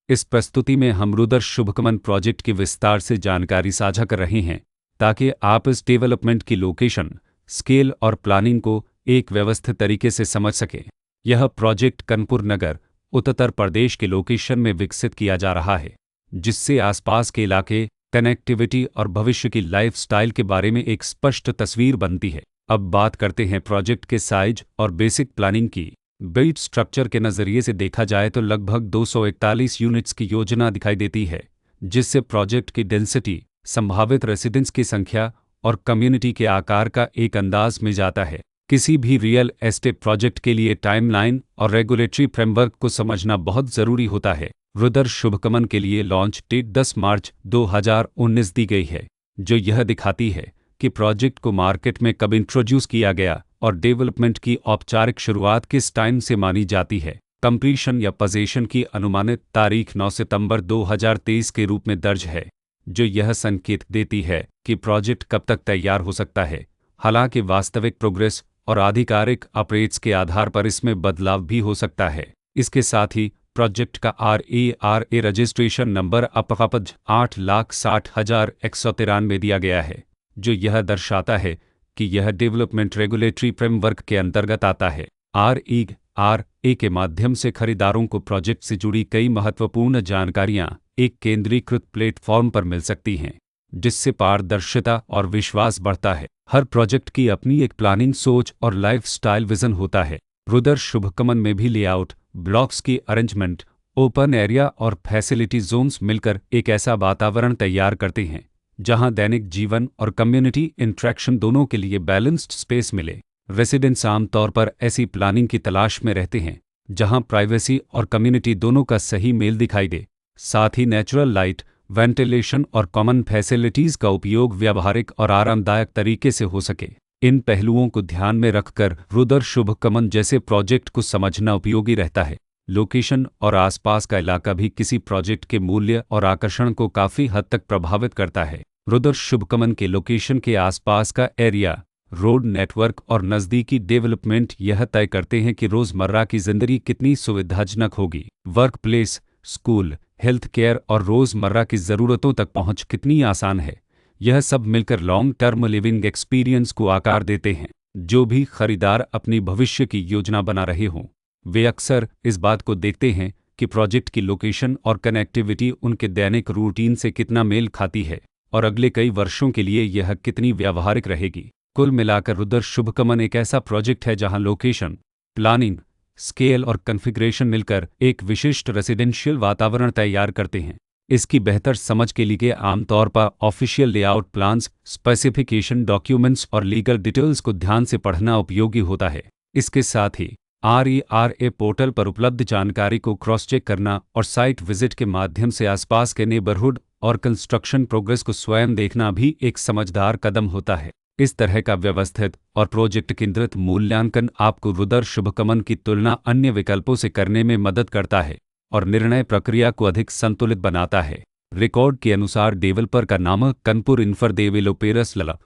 इस प्रस्तुति में हम रुद्र शुभकमन प्रोजेक्ट की विस्तार से जानकारी साझा कर रहे हैं ताकि आप इस डेवलपमेंट की लोकेशन, स्केल और प्लानिंग को एक व्यवस्थित तरीके से समझ सकें। यह प्रोजेक्ट कानपुर नगर, उत्तर प्रदेश के लोकेशन में विकसित किया जा रहा है, जिससे आसपास के इलाके, कनेक्टिविटी और भविष्य की लाइफस्टाइल के बारे में एक स्पष्ट तस्वीर बनती है। अब बात करते हैं प्रोजेक्ट के साइज और बेसिक प्लानिंग की। बिल्ड स्ट्रक्चर के नज़रिए से देखा जाए तो लगभग 241 यूनिट्स की योजना दिखाई देती है, जिससे प्रोजेक्ट की डेंसिटी, संभावित रेसिडेंट्स की संख्या और कम्युनिटी के आकार का एक अंदाज मिल जाता है। किसी भी रियल एस्टेट प्रोजेक्ट के लिए टाइमलाइन और रेगुलेटरी फ्रेमवर्क को समझना बहुत ज़रूरी होता है। रुद्र शुभकमन के लिए लॉन्च डेट 10 मार्च 2019 दी गई है, जो यह दिखाती है कि प्रोजेक्ट को मार्केट में कब इंट्रोड्यूस किया गया और डेवलपमेंट की औपचारिक शुरुआत किस टाइम से मानी जाती है। कंप्लीशन या पोजीशन की अनुमानित तारीख 9 सितंबर 2023 के रूप में दर्ज है, जो यह संकेत देती है कि प्रोजेक्ट कब तक तैयार हो सकता है। हालांकि वास्तविक प्रोग्रेस और आधिकारिक अपडेट्स के आधार पर इसमें बदलाव भी हो सकता है। इसके साथ ही प्रोजेक्ट का RERA रजिस्ट्रेशन नंबर अपकपज 8,60,193 दिया गया है, जो यह दर्शाता है कि यह डेवलपमेंट रेगुलेटरी फ्रेमवर्क के अंतर्गत आता है। RERA के माध्यम से खरीदारों को प्रोजेक्ट से जुड़ी कई महत्वपूर्ण जानकारियां एक केंद्रीकृत प्लेटफॉर्म पर मिल सकती हैं, जिससे पारदर्शिता और विश्वास बढ़ता है। हर प्रोजेक्ट की अपनी एक प्लानिंग सोच और लाइफस्टाइल विजन होता है। रुद्र शुभकमन में भी लेआउट, ब्लॉक्स की अरेंजमेंट, ओपन एरिया और फैसिलिटी जोन्स मिलकर एक ऐसा वातावरण तैयार करते हैं जहां दैनिक जीवन और कम्युनिटी इंटरेक्शन दोनों के लिए बैलेंस्ड स्पेस मिले। रेसिडेंट्स आमतौर पर ऐसी प्लानिंग की तलाश में रहते हैं जहां प्राइवेसी और कम्युनिटी दोनों का सही मेल दिखाई दे। साथ ही नेचुरल लाइट, वेंटिलेशन और कॉमन फैसिलिटीज़ का उपयोग व्यावहारिक और आरामदायक तरीके से हो सके। इन पहलुओं को ध्यान में रखकर रुद्र शुभकमन जैसे प्रोजेक्ट को समझना उपयोगी रहता है। लोकेशन और आसपास का इलाका भी किसी प्रोजेक्ट के मूल्य और आकर्षण को काफ़ी हद तक प्रभावित करता है। रुद्र शुभकमन के लोकेशन के आसपास का एरिया, रोड नेटवर्क और नज़दीकी डेवलपमेंट यह तय करते हैं कि रोज़मर्रा की ज़िंदगी कितनी सुविधाजनक होगी। Work place, school, health care और रोज़मर्रा की ज़रूरतों तक पहुंच कितनी आसान है। यह सब मिलकर लॉन्ग टर्म लिविंग एक्सपीरियंस को आकार देते हैं। जो भी खरीदार अपनी भविष्य की योजना बना रहे हों, वे अक्सर इस बात को देखते हैं कि प्रोजेक्ट की लोकेशन और कनेक्टिविटी उनके दैनिक रूटीन से कितना मेल खाती है और अगले कई वर्षों के लिए यह कितनी व्यावहारिक रहेगी। कुल मिलाकर रुद्र शुभकमन एक ऐसा प्रोजेक्ट है जहां लोकेशन, प्लानिंग, स्केल और कॉन्फ़िगरेशन मिलकर एक विशिष्ट रेसिडेंशियल वातावरण तैयार करते हैं। इसकी बेहतर समझ के लिए आमतौर पर official layout plans, specification documents और लीगल डिटेल्स को ध्यान से पढ़ना उपयोगी होता है। इसके साथ ही RERA पोर्टल पर उपलब्ध जानकारी को क्रॉस चेक करना और साइट विजिट के माध्यम से आसपास के नेबरहुड और कंस्ट्रक्शन प्रोग्रेस को स्वयं देखना भी एक समझदार कदम होता है। इस तरह का व्यवस्थित और प्रोजेक्ट केंद्रित मूल्यांकन आपको रुद्र शुभकमन की तुलना अन्य विकल्पों से करने में मदद करता है और निर्णय प्रक्रिया को अधिक संतुलित बनाता है। रिकॉर्ड के अनुसार डेवलपर का नाम कानपुर इन्फ्रा डेवलपर्स LLP